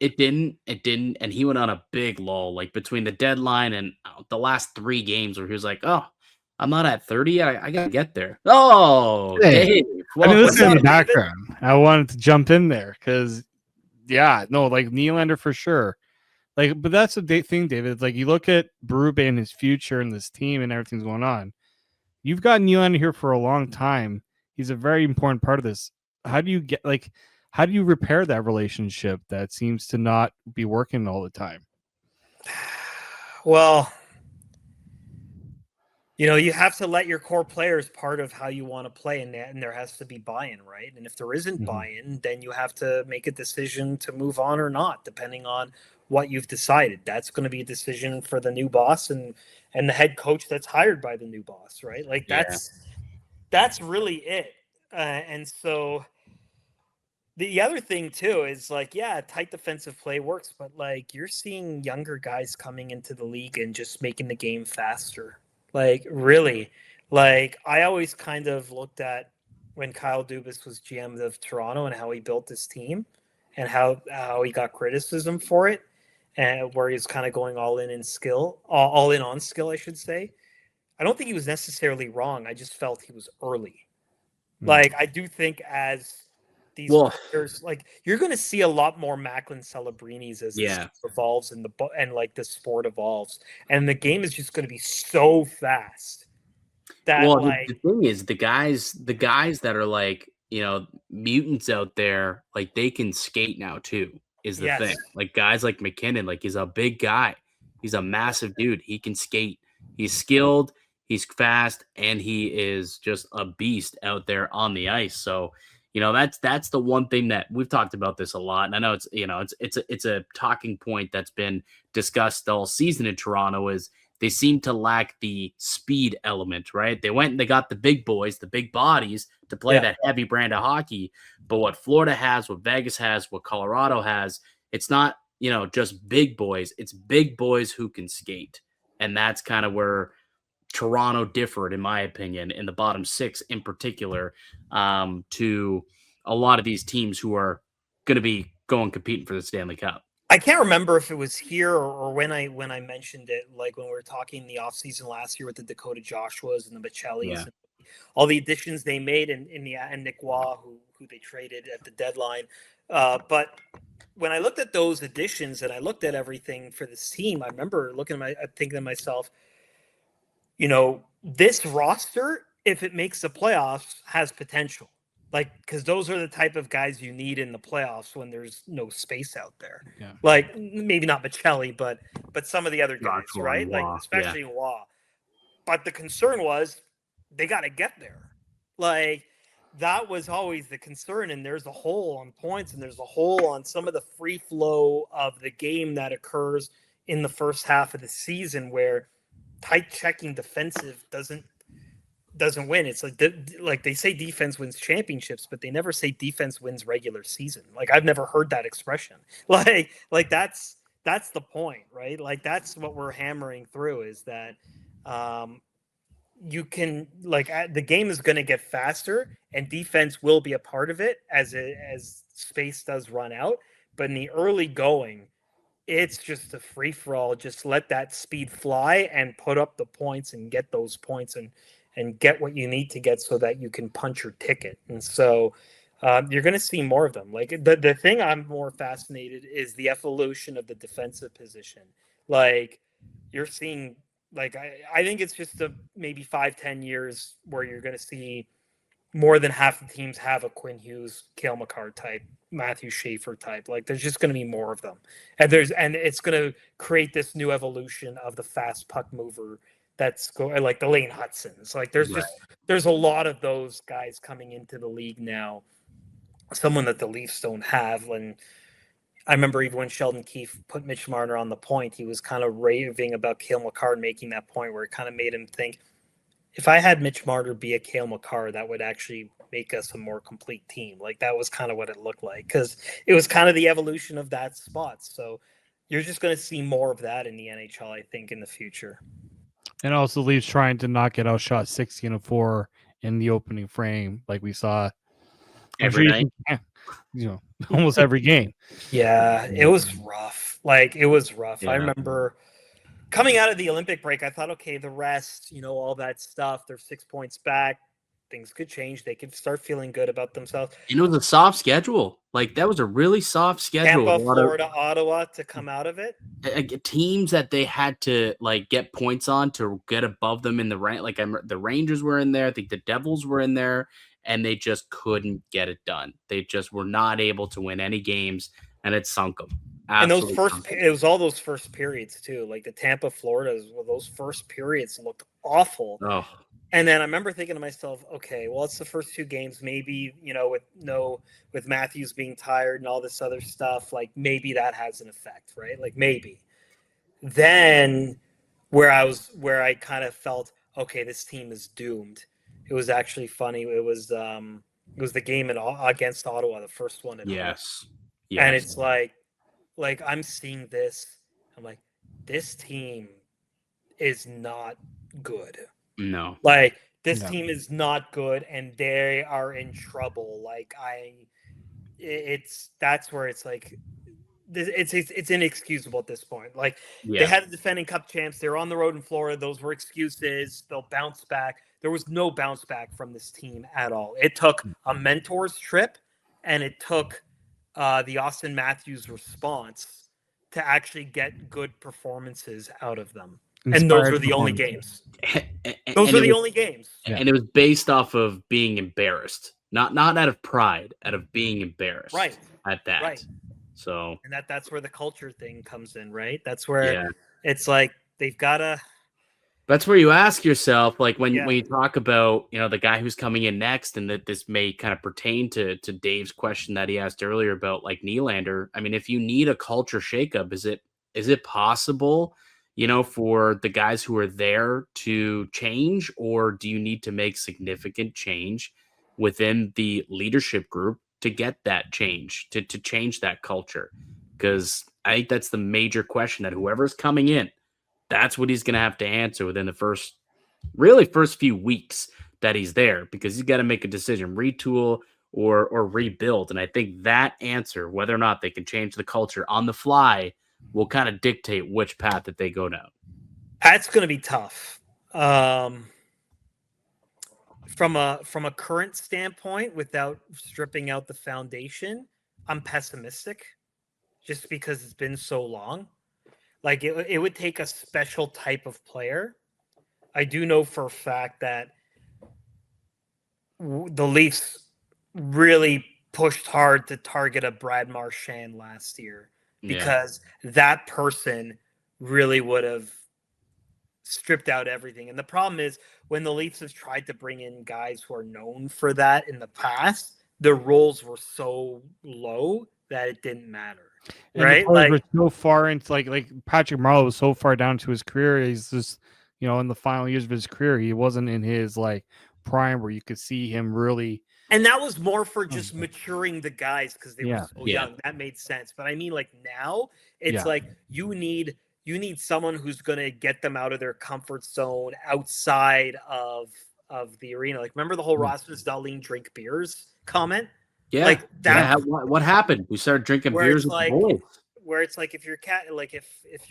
It didn't, and he went on a big lull, like, between the deadline and, the last 3 games where he was like, "Oh, I'm not at 30 yet, I gotta get there." Oh, Hey, Dave, I mean, welcome. listen in the David? background. I wanted to jump in there because, yeah, no, like Nylander for sure. Like, but that's the thing, David. It's like you look at Berube and his future and this team and everything's going on. You've got Nylander here for a long time. He's a very important part of this. How do you repair that relationship that seems to not be working all the time? Well, you have to let your core players part of how you want to play, and there has to be buy-in, right? And if there isn't buy-in, then you have to make a decision to move on or not, depending on what you've decided. That's going to be a decision for the new boss and the head coach that's hired by the new boss, right? Like that's really it. And so the other thing too is like, yeah, tight defensive play works, but like you're seeing younger guys coming into the league and just making the game faster. Like really, like I always kind of looked at when Kyle Dubas was GM of Toronto and how he built this team and how he got criticism for it, and where he's kind of going all in skill, all in on skill, I should say. I don't think he was necessarily wrong. I just felt he was early. Like I do think as these players, like you're going to see a lot more Macklin Celebrinis as this evolves and like the sport evolves, and the game is just going to be so fast that the thing is the guys that are like, mutants out there, like they can skate now too, is the thing. Like guys like McKinnon, like he's a big guy. He's a massive dude. He can skate. He's skilled. He's fast, and he is just a beast out there on the ice. So, that's the one thing that we've talked about this a lot. And I know it's a talking point that's been discussed all season in Toronto is they seem to lack the speed element, right? They went and they got the big boys, the big bodies to play that heavy brand of hockey. But what Florida has, what Vegas has, what Colorado has, it's not, just big boys. It's big boys who can skate. And that's kind of where Toronto differed, in my opinion, in the bottom 6 in particular, to a lot of these teams who are going to be competing for the Stanley Cup. I can't remember if it was here or when I mentioned it, like when we were talking the offseason last year with the Dakota Joshuas and the Michellis and all the additions they made and Nick Waugh, who they traded at the deadline. But when I looked at those additions and I looked at everything for this team, I remember thinking to myself, this roster, if it makes the playoffs, has potential. Like, because those are the type of guys you need in the playoffs when there's no space out there. Yeah. Like, maybe not Michelli, but some of the other guys, right? Like, especially Waugh. But the concern was they got to get there. Like, that was always the concern. And there's a hole on points, and there's a hole on some of the free flow of the game that occurs in the first half of the season where tight checking defensive doesn't win. It's like they say defense wins championships, but they never say defense wins regular season. Like I've never heard that expression. Like that's the point, right? Like that's what we're hammering through is that you can the game is going to get faster and defense will be a part of it as space does run out. But in the early going, it's just a free for all. Just let that speed fly and put up the points and get those points and get what you need to get so that you can punch your ticket. And so you're going to see more of them. Like the thing I'm more fascinated is the evolution of the defensive position. Like you're seeing, like, I think it's just maybe 5-10 years where you're going to see more than half the teams have a Quinn Hughes, Cale Makar type, Matthew Schaefer type. Like there's just going to be more of them. And it's going to create this new evolution of the fast puck mover that's like the Lane Hudsons. Like there's a lot of those guys coming into the league now. Someone that the Leafs don't have. And I remember even when Sheldon Keefe put Mitch Marner on the point, he was kind of raving about Cale Makar making that point where it kind of made him think, if I had Mitch Marner be a Cale Makar, that would actually make us a more complete team. Like that was kind of what it looked like because it was kind of the evolution of that spot. So you're just going to see more of that in the NHL, I think, in the future. And also Leafs trying to not get outshot 16-4 in the opening frame, like we saw every night. almost every game. Yeah, it was rough. Like, it was rough. Yeah. I remember coming out of the Olympic break, I thought, okay, the rest, all that stuff, they're 6 points back. Things could change. They could start feeling good about themselves. And it was a soft schedule. Like, that was a really soft schedule. Tampa, Florida, Ottawa to come out of it. Teams that they had to like get points on to get above them in the rank. Like, the Rangers were in there. I think the Devils were in there, and they just couldn't get it done. They just were not able to win any games, and it sunk them. Absolutely. And it was all those first periods too. Like the Tampa, Florida, those first periods looked awful. Oh. And then I remember thinking to myself, okay, well, it's the first 2 games. Maybe, with Matthews being tired and all this other stuff, like maybe that has an effect, right? Like maybe. Then where I kind of felt, okay, this team is doomed. It was actually funny. It was the game against Ottawa, the first one. Yes. And it's like I'm seeing this. I'm like, this team is not good. No. Like, this team is not good, and they are in trouble. Like, that's where it's like, it's inexcusable at this point. Like, they had the defending Cup champs. They're on the road in Florida. Those were excuses. They'll bounce back. There was no bounce back from this team at all. It took a mentor's trip, and it took the Austin Matthews response to actually get good performances out of them. And those were the only games. Those were the only games. And it was based off of being embarrassed, not out of pride, out of being embarrassed. Right. At that. Right. So. And that's where the culture thing comes in, right? That's where it's like they've got to. That's where you ask yourself, like when you talk about, the guy who's coming in next, and that this may kind of pertain to Dave's question that he asked earlier about like Nylander. I mean, if you need a culture shakeup, is it possible? For the guys who are there to change, or do you need to make significant change within the leadership group to get that change, to change that culture? Because I think that's the major question that whoever's coming in, that's what he's going to have to answer within the first few weeks that he's there, because he's got to make a decision, retool or rebuild. And I think that answer, whether or not they can change the culture on the fly, will kind of dictate which path that they go down. That's going to be tough. From a current standpoint, without stripping out the foundation, I'm pessimistic just because it's been so long. Like it would take a special type of player. I do know for a fact that the Leafs really pushed hard to target a Brad Marchand last year, because that person really would have stripped out everything. And the problem is, when the Leafs have tried to bring in guys who are known for that in the past, their roles were so low that it didn't matter. And right? Like, we're so far into like Patrick Marleau was so far down to his career. He's just, in the final years of his career, he wasn't in his like prime where you could see him really. And that was more for just maturing the guys because they were so young. That made sense. But I mean, like now, it's like you need someone who's going to get them out of their comfort zone, outside of the arena. Like, remember the whole Rasmus Dahlin drink beers comment? Yeah, like that. What happened? We started drinking beers with the boys. Where it's like if your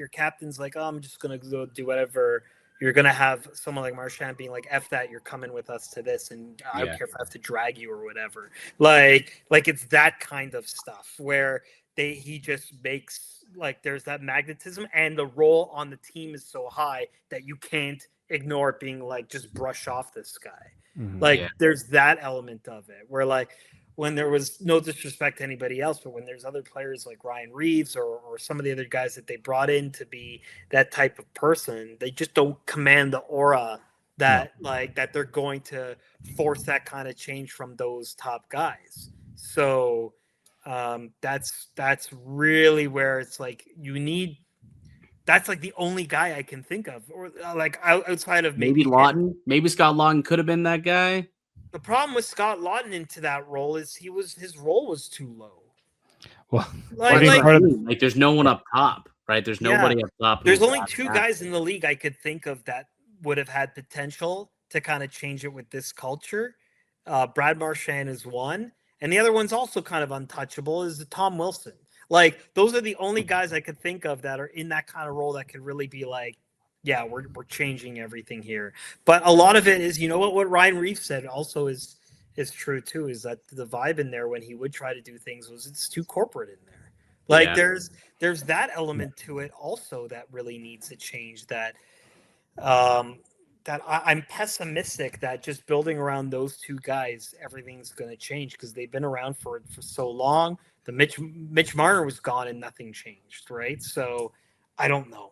captain's like, oh, I'm just going to go do whatever. You're going to have someone like Marchand being like, F that, you're coming with us to this, and I don't care if I have to drag you or whatever. Like it's that kind of stuff where he just makes, like, there's that magnetism, and the role on the team is so high that you can't ignore it being like, just brush off this guy. Mm-hmm. There's that element of it where, like, when there was no disrespect to anybody else, but when there's other players like Ryan Reeves or some of the other guys that they brought in to be that type of person, they just don't command the aura that that they're going to force that kind of change from those top guys. So that's really where it's like that's like the only guy I can think of, or like outside of maybe Lawton. Maybe Scott Lawton could have been that guy. The problem with Scott Lawton into that role is his role was too low. Well, there's no one up top, right? There's nobody up top. There's only two guys in the league I could think of that would have had potential to kind of change it with this culture. Brad Marchand is one, And the other one's also kind of untouchable is Tom Wilson. Like, those are the only guys I could think of that are in that kind of role that could really be like, yeah, we're changing everything here. But a lot of it is, you know what Ryan Reeves said also is true too, is that the vibe in there when he would try to do things was it's too corporate in there. Like there's that element to it also that really needs to change, that I'm pessimistic that just building around those two guys, everything's going to change because they've been around for so long. The Mitch Marner was gone and nothing changed, right? So I don't know.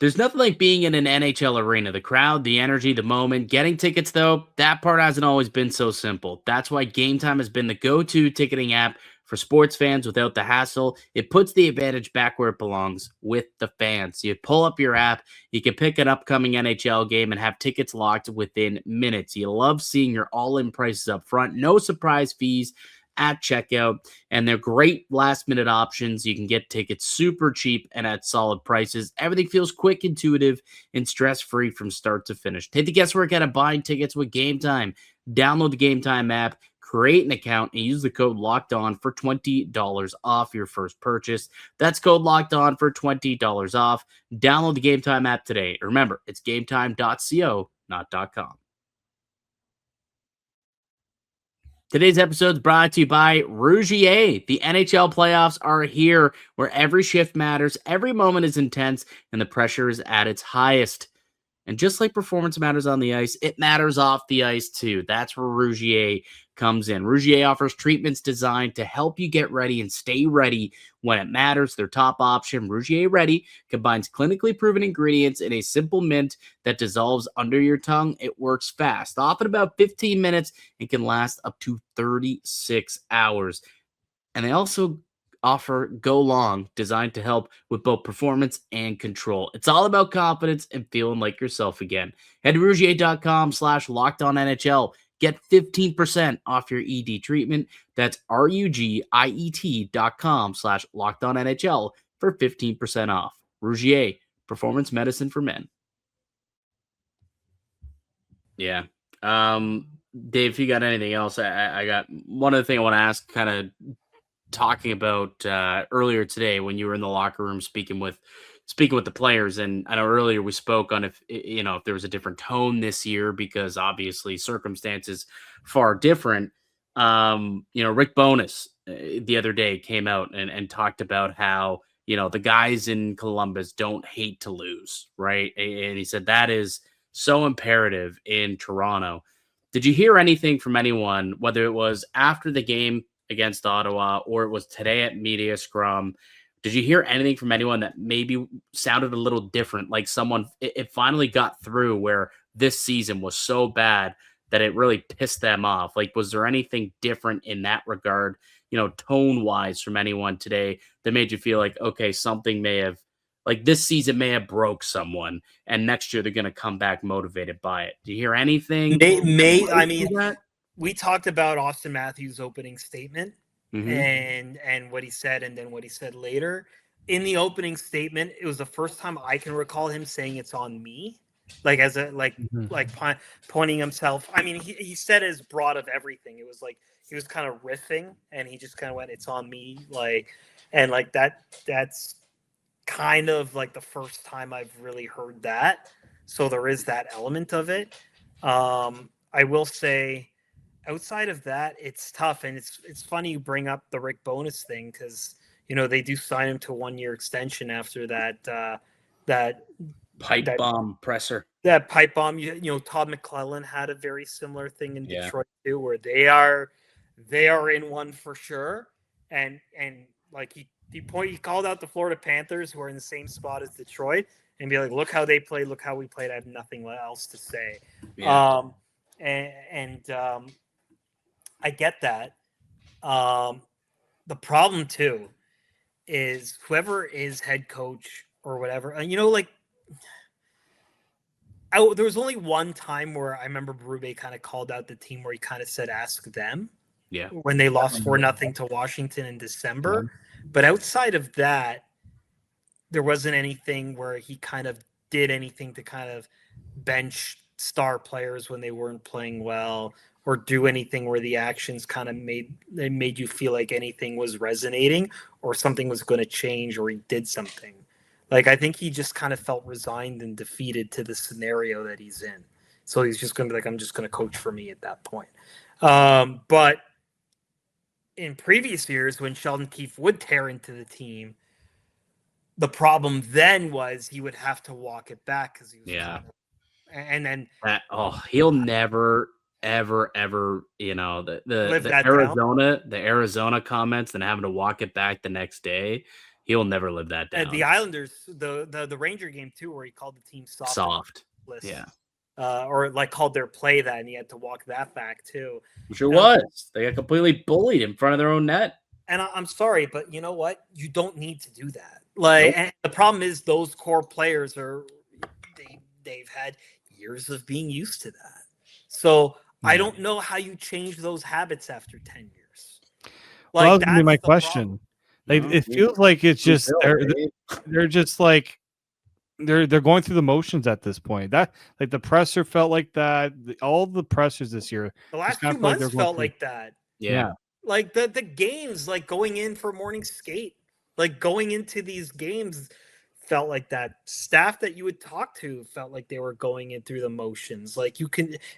There's nothing like being in an NHL arena. The crowd, the energy, the moment. Getting tickets, though, that part hasn't always been so simple. That's why Game Time has been the go-to ticketing app for sports fans without the hassle. It puts the advantage back where it belongs, with the fans. You pull up your app, you can pick an upcoming NHL game and have tickets locked within minutes. You love seeing your all-in prices up front. No surprise fees at checkout, and they're great last-minute options. You can get tickets super cheap and at solid prices. Everything feels quick, intuitive, and stress-free from start to finish. Take the guesswork out of buying tickets with Game Time. Download the Game Time app, create an account, and use the code LOCKEDON for $20 off your first purchase. That's code LOCKEDON for $20 off. Download the Game Time app today. Remember, it's gametime.co, not .com. Today's episode is brought to you by Rougier. The NHL playoffs are here, where every shift matters, every moment is intense, and the pressure is at its highest. And just like performance matters on the ice, it matters off the ice too. That's where Rougier comes in. Rougier offers treatments designed to help you get ready and stay ready when it matters. Their top option, Rougier Ready, combines clinically proven ingredients in a simple mint that dissolves under your tongue. It works fast, often about 15 minutes, and can last up to 36 hours. And they also offer Go Long, designed to help with both performance and control. It's all about confidence and feeling like yourself again. Head to Rougier.com/LockedOnNHL. Get 15% off your ED treatment. That's RUGIET.com/LockedOnNHL for 15% off. Rougier, performance medicine for men. Yeah. Dave, if you got anything else, I got one other thing I want to ask, kind of talking about earlier today when you were in the locker room speaking with the players. And I know earlier we spoke on if there was a different tone this year, because obviously circumstances far different. Rick Bowness the other day came out and talked about how, the guys in Columbus don't hate to lose, right? And he said that is so imperative in Toronto. Did you hear anything from anyone, whether it was after the game against Ottawa or it was today at media scrum? Did you hear anything from anyone that maybe sounded a little different, like someone, it finally got through where this season was so bad that it really pissed them off? Like, was there anything different in that regard, tone wise, from anyone today that made you feel like, okay, something may have, like, this season may have broke someone and next year they're going to come back motivated by it? Do you hear anything? We talked about Austin Matthews' opening statement, Mm-hmm. and what he said, and then what he said later. In the opening statement, it was the first time I can recall him saying it's on me, like as a pointing himself. I mean, he said as broad of everything. It was like he was kind of riffing, and he just kind of went, "It's on me," That's kind of like the first time I've really heard that. So there is that element of it. I will say, outside of that, it's tough, and it's funny you bring up the Rick Bowness thing, because they do sign him to a 1-year extension after that Pipe bomb presser. That pipe bomb. Todd McClellan had a very similar thing in Detroit too, where they are in one for sure, and like he called out the Florida Panthers, who are in the same spot as Detroit, and be like, look how they played, look how we played. I have nothing else to say. I get that. The problem too is whoever is head coach or whatever, and there was only one time where I remember Berube kind of called out the team, where he kind of said, ask them. Yeah. When they lost 4-0 to Washington in December. But outside of that, there wasn't anything where he kind of did anything to kind of bench star players when they weren't playing well, or do anything where the actions kind of made you feel like anything was resonating or something was going to change or he did something. Like, I think he just kind of felt resigned and defeated to the scenario that he's in. So he's just going to be like, I'm just going to coach for me at that point. But in previous years, when Sheldon Keefe would tear into the team, the problem then was he would have to walk it back because he was and then he'll never ever the Arizona comments and having to walk it back the next day. He'll never live that down. The Islanders, the Ranger game too, where he called the team soft. Yeah. Or like called their play that, and he had to walk that back too. Sure was. They got completely bullied in front of their own net. And I'm sorry, but you know what? You don't need to do that. Like, and the problem is those core players they've had years of being used to that. So I don't know how you change those habits after 10 years. Like, well, that's gonna be my question. Like, it feels like it's just they're just like they're going through the motions at this point. That, like, the presser felt like that. All the pressers this year, the last 2 months felt like that. Yeah. Like the games, like going in for morning skate, like going into these games felt like that. Staff that you would talk to felt like they were going in through the motions. Like,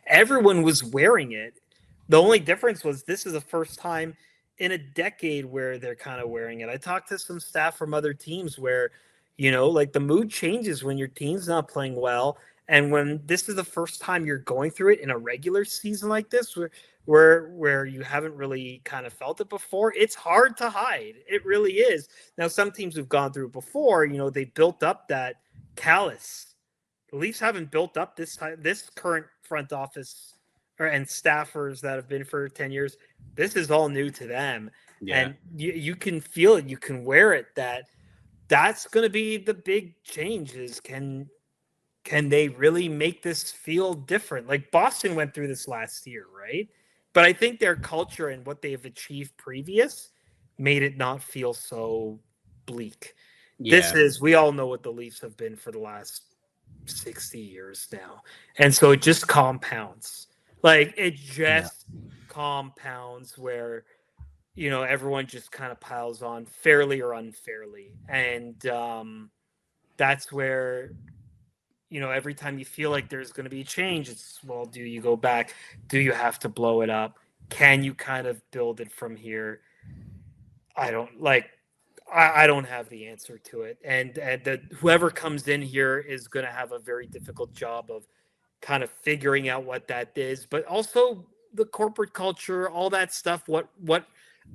everyone was wearing it. The only difference was this is the first time in a decade where they're kind of wearing it. I talked to some staff from other teams where, like, the mood changes when your team's not playing well. And when this is the first time you're going through it in a regular season like this, where you haven't really kind of felt it before, it's hard to hide. It really is. Now, some teams who've gone through it before, they built up that callous. The Leafs haven't built up this current front office and staffers that have been for 10 years. This is all new to them. Yeah. And you can feel it. You can wear it. That's going to be the big change is can they really make this feel different? Like, Boston went through this last year, right? But I think their culture and what they've achieved previous made it not feel so bleak. Yeah. We all know what the Leafs have been for the last 60 years now. And so it just compounds. Like, it just compounds where, everyone just kind of piles on fairly or unfairly. And that's where, every time you feel like there's going to be a change, it's, well, do you go back? Do you have to blow it up? Can you kind of build it from here? I don't have the answer to it. And whoever comes in here is going to have a very difficult job of kind of figuring out what that is, but also the corporate culture, all that stuff, what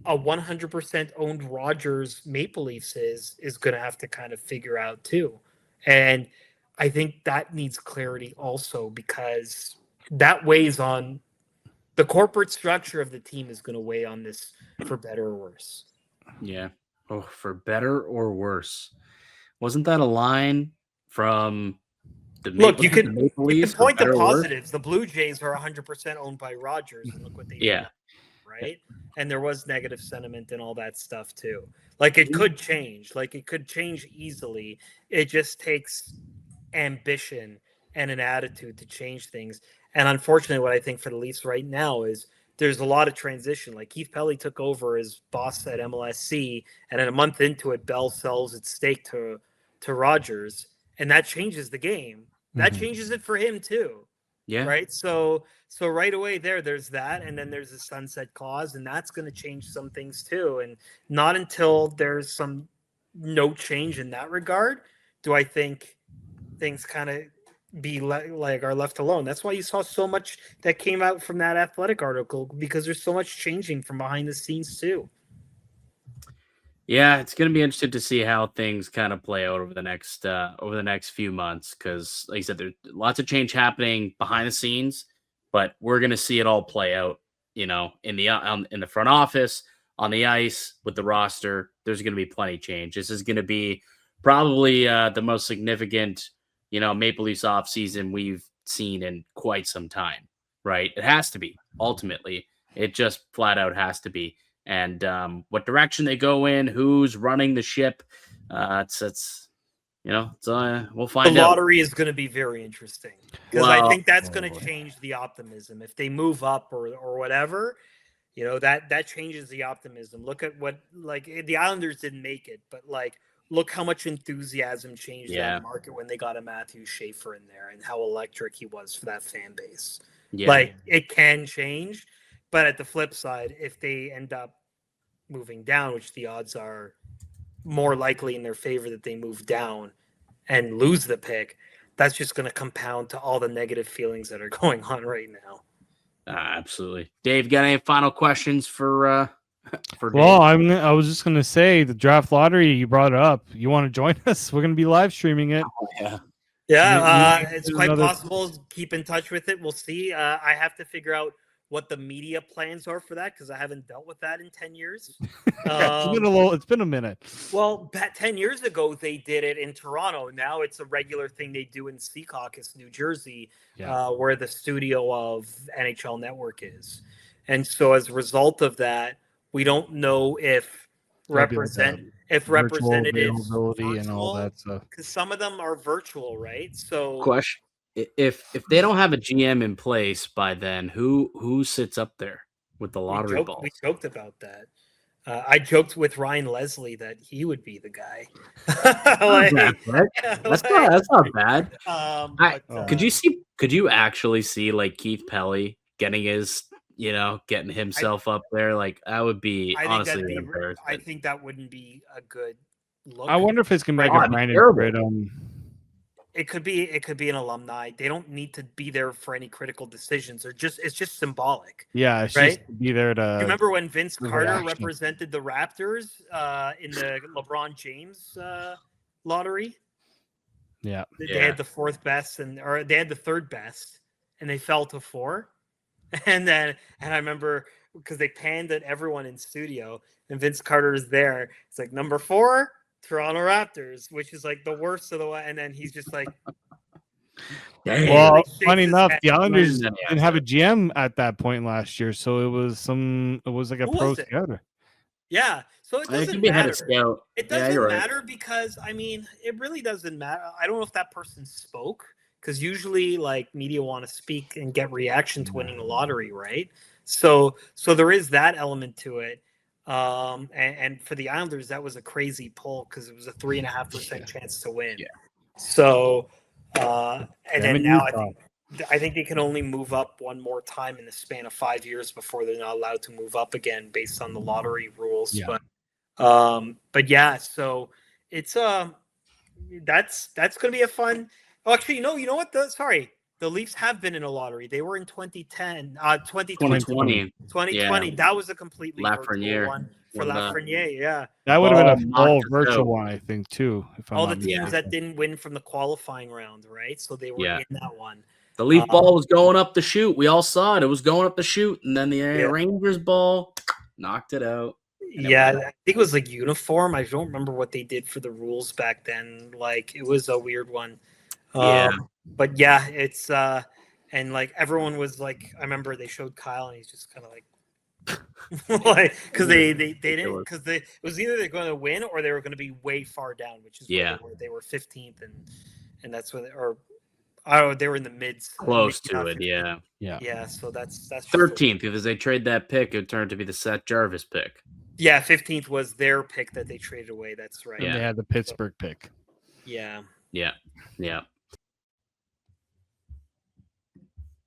a 100% owned Rogers Maple Leafs is going to have to kind of figure out too. And I think that needs clarity also, because that weighs on the corporate structure of the team is going to weigh on this for better or worse. Yeah. Oh, for better or worse. Wasn't that a line from the you can point to positives. The Blue Jays are 100% owned by Rogers, and look what they did, right? And there was negative sentiment and all that stuff too. Like, it could change. Like, it could change easily. It just takes ambition and an attitude to change things. And unfortunately, what I think for the Leafs right now is there's a lot of transition. Like, Keith Pelly took over as boss at MLSC, and then a month into it, Bell sells its stake to Rogers, and that changes the game. That changes it for him too. Yeah. Right. So right away there's that, and then there's a sunset clause, and that's going to change some things too. And not until there's no change in that regard do I think things kind of are left alone. That's why you saw so much that came out from that Athletic article, because there's so much changing from behind the scenes too. Yeah, it's going to be interesting to see how things kind of play out over the next few months, because, like you said, there's lots of change happening behind the scenes, but we're going to see it all play out, in the front office, on the ice, with the roster. There's going to be plenty of change. This is going to be probably the most significant, Maple Leafs offseason we've seen in quite some time, right? It has to be. Ultimately, it just flat out has to be. And what direction they go in, who's running the ship, it's we'll The find out. lottery is going to be very interesting because I think that's going to change the optimism. If they move up or whatever, that changes the optimism. Look at what, like, the Islanders didn't make it, but like, look how much enthusiasm changed that market when they got a Matthew Schaefer in there and how electric he was for that fan base. Yeah. Like, it can change, but at the flip side, if they end up moving down, which the odds are more likely in their favor that they move down and lose the pick, that's just going to compound to all the negative feelings that are going on right now. Absolutely. Dave, got any final questions for Dave? Well, I was just gonna say the draft lottery. You brought it up. You want to join us? We're gonna be live streaming it. Oh, yeah. It's quite possible. Keep in touch with it. We'll see. I have to figure out what the media plans are for that because I haven't dealt with that in 10 years. It's been a minute. Well, 10 years ago they did it in Toronto. Now it's a regular thing they do in Secaucus, New Jersey, where the studio of NHL Network is. And so as a result of that, we don't know if representatives availability and all that stuff, because some of them are virtual, right? So question: if they don't have a GM in place by then, who sits up there with the lottery ball? We joked about that. I joked with Ryan Leslie that he would be the guy. That's not bad. Could you actually see like Keith Pelly getting himself up there? Like, that would be honestly embarrassing. I think that wouldn't be a good look. I wonder if it's gonna be like a Brandon. It could be an alumni. They don't need to be there for any critical decisions. It's just symbolic. Yeah, it's right? just to be there to. You remember when Vince Carter represented the Raptors in the LeBron James lottery? Yeah, they had the fourth best, or they had the third best, and they fell to 4. And I remember because they panned at everyone in studio, and Vince Carter is there. It's like number 4. Toronto Raptors, which is like the worst of the way, and then he's just like, well, funny enough, the Islanders didn't have a GM at that point last year, so it was like a pro scouter. Yeah, so it doesn't matter. It doesn't matter because it really doesn't matter. I don't know if that person spoke because usually like media want to speak and get reaction to winning the lottery, right? So there is that element to it. And for the Islanders, that was a crazy pull because it was a 3.5% chance to win. Yeah. So, and then now I think they can only move up one more time in the span of 5 years before they're not allowed to move up again based on the lottery rules. Yeah. But yeah, so it's that's going to be a fun. Oh, actually, no, you know what? The Leafs have been in a lottery. They were in 2010, 2020. Yeah. That was a completely virtual one for Lafreniere. Yeah, that would have been a full virtual one, I think, too. If all the teams that didn't win from the qualifying round, right? So they were in that one. The Leaf ball was going up the chute. We all saw it. It was going up the chute, and then the Rangers ball knocked it out. Yeah, I think it was like uniform. I don't remember what they did for the rules back then. Like, it was a weird one. But yeah, it's and like everyone was like, I remember they showed Kyle and he's just kind of like, like because they didn't because it was either they're going to win or they were going to be way far down, which is where they were 15th and that's when they were in the mids, close to it, yeah. So that's 13th because they trade that pick, it turned to be the Seth Jarvis pick. Yeah, 15th was their pick that they traded away. That's right. And they had the Pittsburgh pick. Yeah.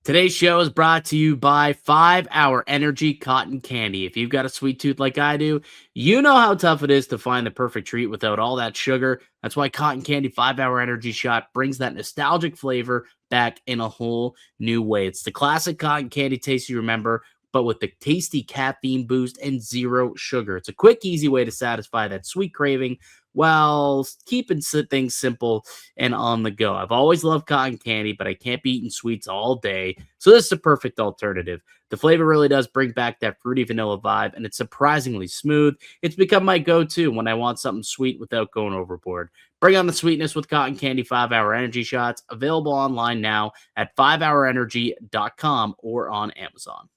Today's show is brought to you by 5 Hour Energy Cotton Candy. If you've got a sweet tooth like I do, you know how tough it is to find the perfect treat without all that sugar. That's why Cotton Candy 5 Hour Energy Shot brings that nostalgic flavor back in a whole new way. It's the classic cotton candy taste you remember, but with the tasty caffeine boost and 0 sugar. It's a quick, easy way to satisfy that sweet craving while keeping things simple and on the go. I've always loved cotton candy, but I can't be eating sweets all day, so this is a perfect alternative. The flavor really does bring back that fruity vanilla vibe, and it's surprisingly smooth. It's become my go-to when I want something sweet without going overboard. Bring on the sweetness with Cotton Candy 5 Hour Energy Shots, available online now at 5hourenergy.com or on Amazon.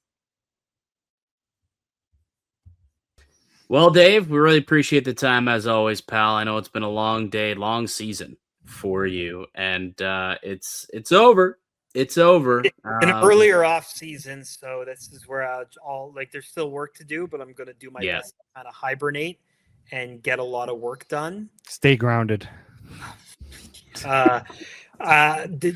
Well, Dave, we really appreciate the time as always, pal. I know it's been a long day, long season. for you, and it's over. It's over. An earlier off season, so this is where I'll like. There's still work to do, but I'm going to do my best to kind of hibernate and get a lot of work done. Stay grounded.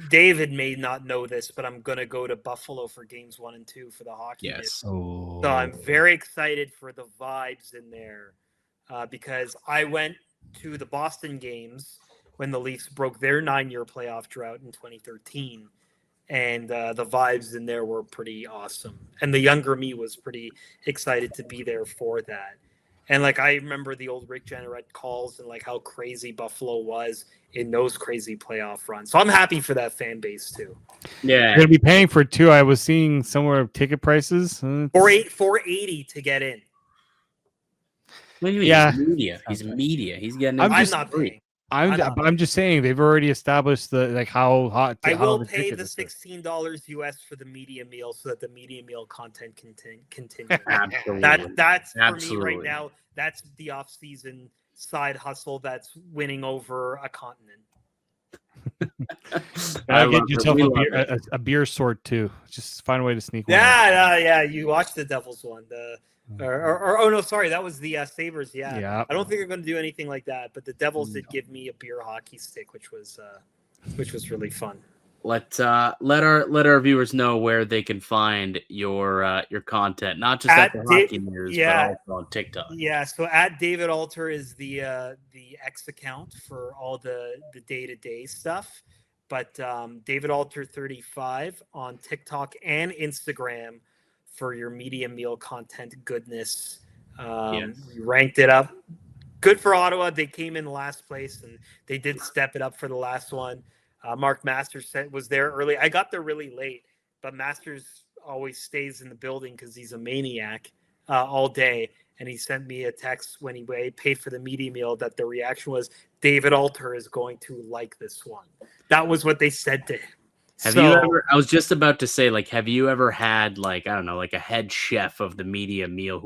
David may not know this, but I'm going to go to Buffalo for games 1 and 2 for the hockey. Yes. Oh. So I'm very excited for the vibes in there because I went to the Boston games when the Leafs broke their 9-year playoff drought in 2013. And the vibes in there were pretty awesome. And the younger me was pretty excited to be there for that. And like I remember the old Rick Jenneret calls and like how crazy Buffalo was in those crazy playoff runs. So I'm happy for that fan base too. Yeah, you're gonna be paying for it too. I was seeing somewhere ticket prices $480 to get in. Yeah, he's media. He's getting. I'm not paying. I'm just saying they've already established the like how hot. I will pay the $16 US for the media meal so that the media meal content can continue. Absolutely. That's for me right now. That's the off-season side hustle that's winning over a continent. I'll get yourself a beer sort too. Just find a way to sneak one. Yeah. You watched the Devils one. Oh no, sorry, that was the Sabres. Yeah. I don't think they're going to do anything like that. But the Devils did give me a beer hockey stick, which was really fun. Let our viewers know where they can find your content, not just at the Hockey News, but also on TikTok. Yeah, so at David Alter is the X account for all the day-to-day stuff. But David Alter 35 on TikTok and Instagram for your media meal content goodness. We ranked it up. Good for Ottawa. They came in last place, and they did step it up for the last one. Mark Masters was there early. I got there really late, but Masters always stays in the building because he's a maniac all day. And he sent me a text when he paid for the media meal that the reaction was, David Alter is going to like this one. That was what they said to him. I was just about to say, like, have you ever had, like, I don't know, like a head chef of the media meal?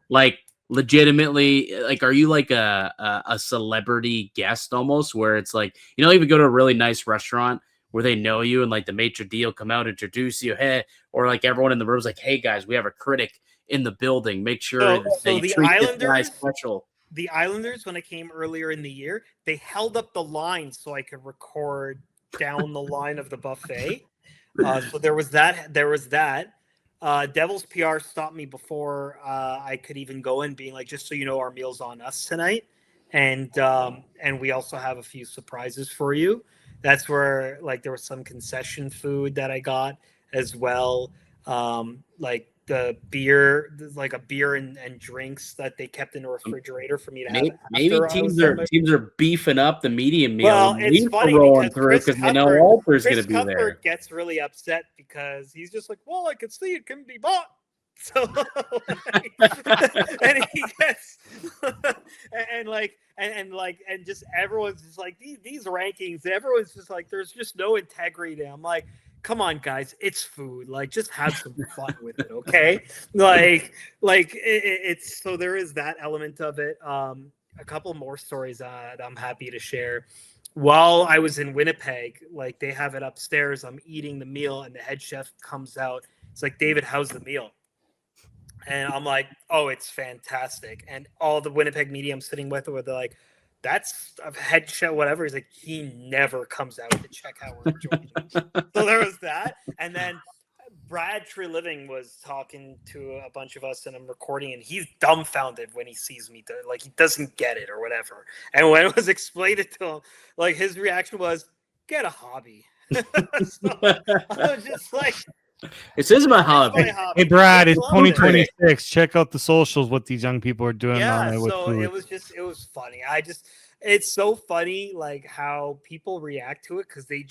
Like, legitimately, like, are you like a celebrity guest almost, where it's like, even go to a really nice restaurant where they know you and like the maitre d' come out, introduce you, hey, or like everyone in the room's like, hey guys, we have a critic in the building, make sure they treat this guy special. The Islanders, when I came earlier in the year, they held up the line so I could record down the line of the buffet. So there was that. Devils PR stopped me before I could even go in, being like, just so you know, our meal's on us tonight. And we also have a few surprises for you. That's where like there was some concession food that I got as well. Like the beer, like a beer and drinks that they kept in the refrigerator for me to have. Maybe teams are beefing up the medium meal. Well, it's funny rolling through because they know Walter's going to be Cuthbert there. Gets really upset because he's just like, well, I can see it can be bought. So and he gets and just everyone's just like these rankings. Everyone's just like, there's just no integrity. I'm like, come on, guys, it's food. Like, just have some fun with it, okay? It's so there is that element of it. A couple more stories that I'm happy to share. While I was in Winnipeg, like they have it upstairs. I'm eating the meal, and the head chef comes out. It's like, David, how's the meal? And I'm like, oh, it's fantastic. And all the Winnipeg media I'm sitting with, where they're like, that's a head chef, whatever. He's like, he never comes out to check how we're enjoying it. So there was that. And then Brad Treliving was talking to a bunch of us, and I'm recording, and he's dumbfounded when he sees me. Like, he doesn't get it or whatever. And when it was explained to him, like, his reaction was, get a hobby. So I was just like, this is my hobby. Hey, Brad, it's 2026. Check out the socials, what these young people are doing. Yeah, so it was funny. It's so funny, like, how people react to it, because they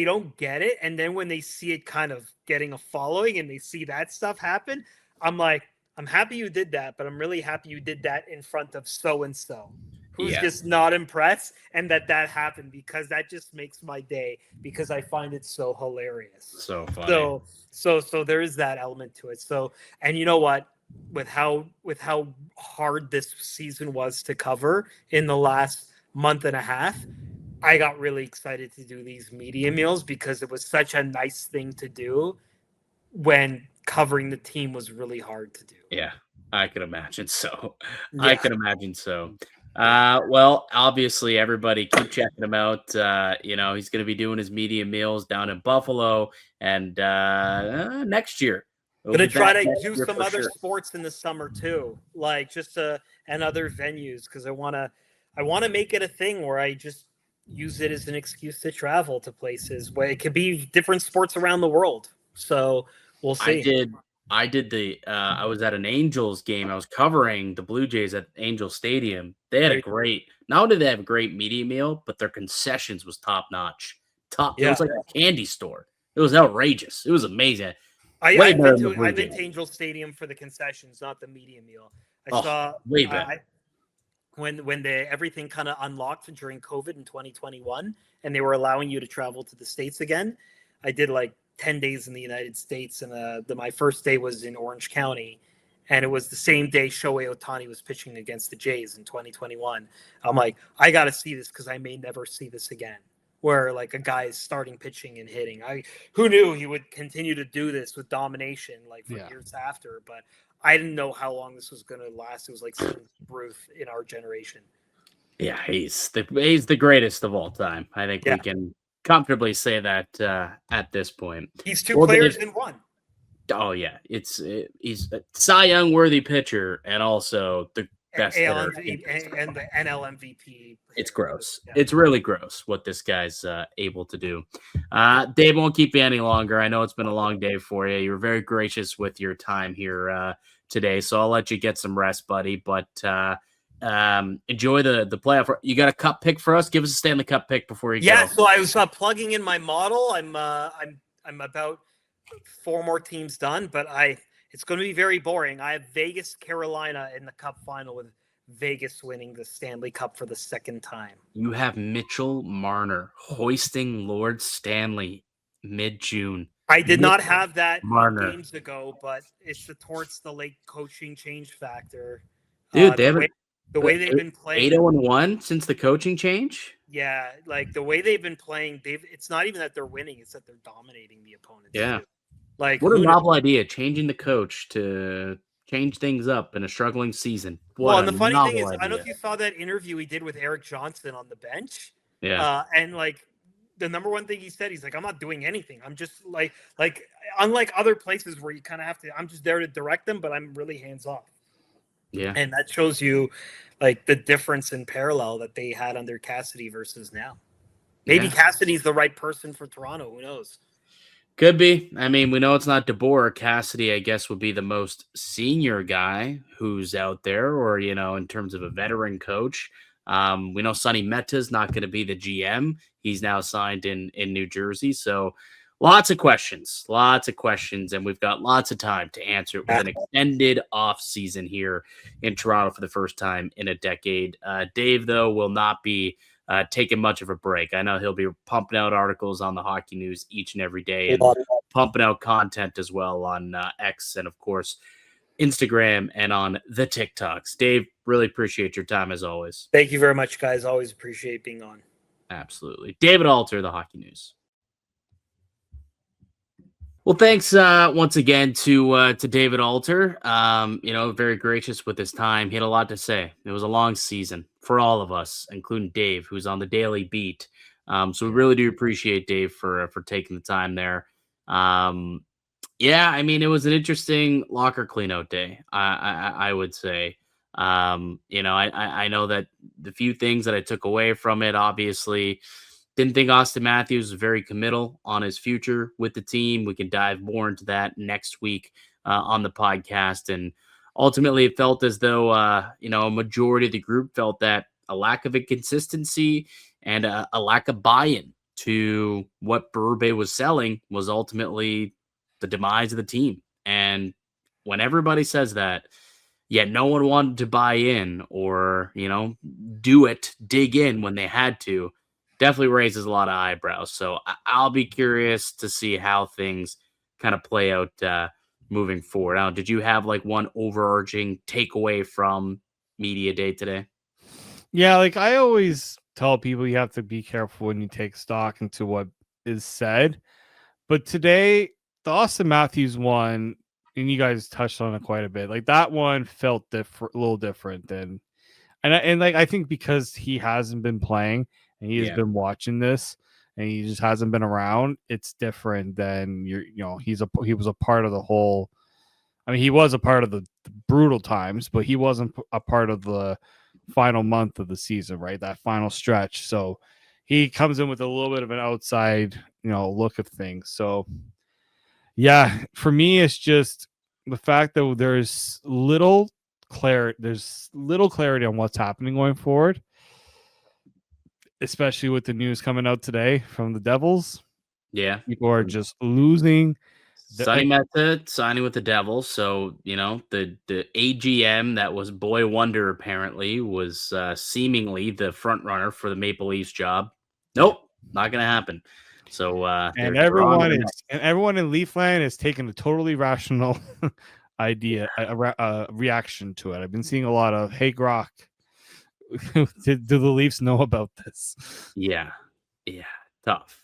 don't get it. And then when they see it kind of getting a following and they see that stuff happen, I'm like, I'm happy you did that, but I'm really happy you did that in front of so-and-so. Who's just not impressed, and that happened, because that just makes my day, because I find it so hilarious. So funny. So there is that element to it. So, and you know what, with how hard this season was to cover in the last month and a half, I got really excited to do these media meals because it was such a nice thing to do when covering the team was really hard to do. Yeah, I can imagine so. Yeah. I can imagine so. Well, obviously, everybody keep checking him out. He's going to be doing his media meals down in Buffalo, and next year. I'm gonna try to do some other sports in the summer too, like just and other venues, because I want to make it a thing where I just use it as an excuse to travel to places where it could be different sports around the world. So we'll see. I was at an Angels game. I was covering the Blue Jays at Angel Stadium. They had not only did they have a great media meal, but their concessions was top notch. It was like a candy store. It was outrageous. It was amazing. I've been to Angel Stadium for the concessions, not the media meal. I saw way better. When everything kind of unlocked during COVID in 2021, and they were allowing you to travel to the States again. I did like 10 days in the United States, and my first day was in Orange County, and it was the same day Shohei Ohtani was pitching against the Jays in 2021. I'm like, I got to see this because I may never see this again, where like a guy is starting pitching and hitting. Who knew he would continue to do this with domination like for years after, but I didn't know how long this was going to last. It was like Ruth in our generation. Yeah, he's the greatest of all time. I think we can comfortably say that at this point. He's two players in one. Oh yeah, he's a Cy Young worthy pitcher and also the best hitter and the NL MVP. It's gross. Yeah. It's really gross what this guy's able to do. Dave, won't keep you any longer. I know it's been a long day for you. You were very gracious with your time here today, so I'll let you get some rest, buddy. But enjoy the playoff. You got a cup pick for us? Give us a Stanley Cup pick before you go. Yeah, so I was plugging in my model. I'm about 4 more teams done, but it's going to be very boring. I have Vegas, Carolina in the Cup final with Vegas winning the Stanley Cup for the second time. You have Mitchell Marner hoisting Lord Stanley mid-June. I did not have that games ago, but it's towards the late coaching change factor. Dude, the way they've been playing 8-1 since the coaching change. Yeah, like the way they've been playing, it's not even that they're winning; it's that they're dominating the opponents. Yeah, too. Like what a novel idea, changing the coach to change things up in a struggling season. And the funny thing is, I don't know if you saw that interview he did with Eric Johnson on the bench. Yeah, and like the number one thing he said, he's like, I'm not doing anything. I'm just like unlike other places where you kind of have to. I'm just there to direct them, but I'm really hands off. Yeah. And that shows you like the difference in parallel that they had under Cassidy versus now. Maybe Cassidy's the right person for Toronto. Who knows? Could be. I mean, we know it's not DeBoer. Cassidy, I guess, would be the most senior guy who's out there, or, in terms of a veteran coach. We know Sonny Meta's not going to be the GM. He's now signed in New Jersey. So lots of questions, and we've got lots of time to answer it with an extended off season here in Toronto for the first time in a decade. Dave, though, will not be taking much of a break. I know he'll be pumping out articles on the Hockey News each and every day and pumping out content as well on X and, of course, Instagram and on the TikToks. Dave, really appreciate your time as always. Thank you very much, guys. Always appreciate being on. Absolutely. David Alter, the Hockey News. Well, thanks once again to David Alter. Very gracious with his time. He had a lot to say. It was a long season for all of us, including Dave, who's on the daily beat. So we really do appreciate Dave for taking the time there. It was an interesting locker cleanout day. I would say. I know that the few things that I took away from it, obviously. Didn't think Austin Matthews was very committal on his future with the team. We can dive more into that next week on the podcast. And ultimately, it felt as though, a majority of the group felt that a lack of inconsistency and a lack of buy-in to what Berube was selling was ultimately the demise of the team. And when everybody says that, yet no one wanted to buy in or, dig in when they had to, definitely raises a lot of eyebrows. So I'll be curious to see how things kind of play out moving forward. Now, did you have like one overarching takeaway from media day today? Yeah, like I always tell people you have to be careful when you take stock into what is said. But today, the Austin Matthews one, and you guys touched on it quite a bit. Like that one felt different, a little different than, and I think because he hasn't been playing and he has been watching this and he just hasn't been around, it's different than he was a part of the whole. I mean, he was a part of the brutal times, but he wasn't a part of the final month of the season, right? That final stretch. So he comes in with a little bit of an outside, look of things. So yeah, for me, it's just the fact that there's little clarity on what's happening going forward, especially with the news coming out today from the Devils. Yeah. People are just losing. Sonny Mehta signing with the Devils. So, the AGM that was Boy Wonder apparently was seemingly the front runner for the Maple Leafs job. Nope, not going to happen. So, and everyone in Leafland is taking a totally rational reaction to it. I've been seeing a lot of, hey, Grok, do the Leafs know about this? Yeah. Tough.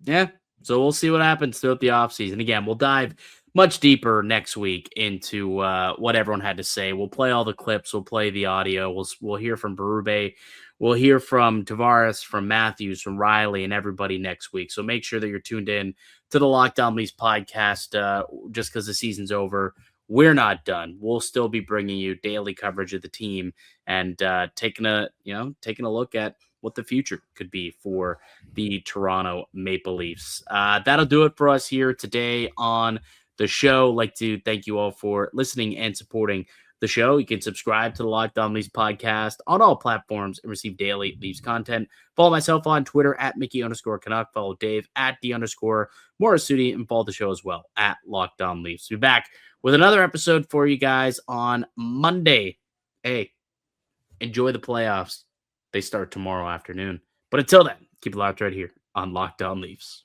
Yeah. So we'll see what happens throughout the offseason. Again, we'll dive much deeper next week into what everyone had to say. We'll play all the clips. We'll play the audio. We'll hear from Berube. We'll hear from Tavares, from Matthews, from Riley, and everybody next week. So make sure that you're tuned in to the Locked On Leafs podcast. Just because the season's over, we're not done. We'll still be bringing you daily coverage of the team and taking a look at what the future could be for the Toronto Maple Leafs. That'll do it for us here today on the show. I'd like to thank you all for listening and supporting the show. You can subscribe to the Locked On Leafs podcast on all platforms and receive daily Leafs content. Follow myself on Twitter at Mickey_Canuck. Follow Dave at _Morassutti, and follow the show as well at Locked On Leafs. We'll be back with another episode for you guys on Monday. Hey, enjoy the playoffs. They start tomorrow afternoon. But until then, keep it locked right here on Locked On Leafs.